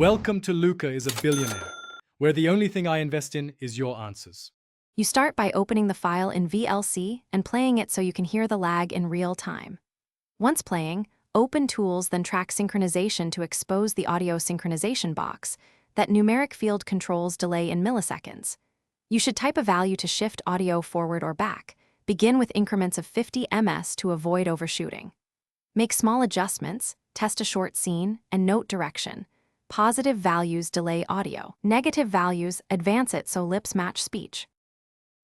Welcome to Luca is a Billionaire, where the only thing I invest in is your answers. You start by opening the file in VLC and playing it so you can hear the lag in real time. Once playing, open Tools, then track synchronization to expose the audio synchronization box. That numeric field controls delay in milliseconds. You should type a value to shift audio forward or back. Begin with increments of 50 ms to avoid overshooting. Make small adjustments, test a short scene, and note direction. Positive values delay audio. Negative values advance it so lips match speech.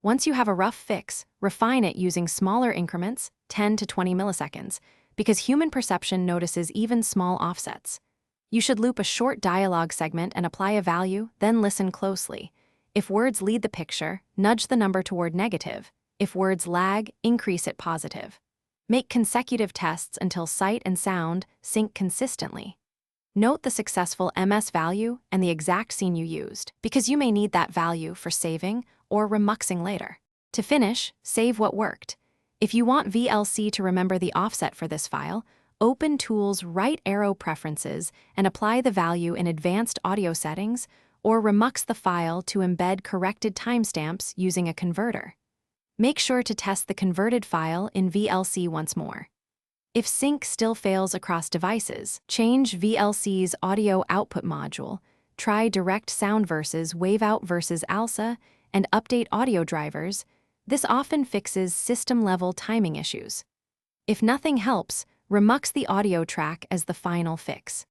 Once you have a rough fix, refine it using smaller increments, 10 to 20 milliseconds, because human perception notices even small offsets. You should loop a short dialogue segment and apply a value, then listen closely. If words lead the picture, nudge the number toward negative. If words lag, increase it positive. Make consecutive tests until sight and sound sync consistently. Note the successful MS value and the exact scene you used, because you may need that value for saving or remuxing later. To finish, save what worked. If you want VLC to remember the offset for this file, open Tools' right arrow preferences and apply the value in advanced audio settings, or remux the file to embed corrected timestamps using a converter. Make sure to test the converted file in VLC once more. If sync still fails across devices, change VLC's audio output module, try direct sound versus waveout versus ALSA, and update audio drivers. This often fixes system-level timing issues. If nothing helps, remux the audio track as the final fix.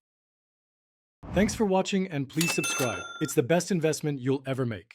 Thanks for watching and please subscribe. It's the best investment you'll ever make.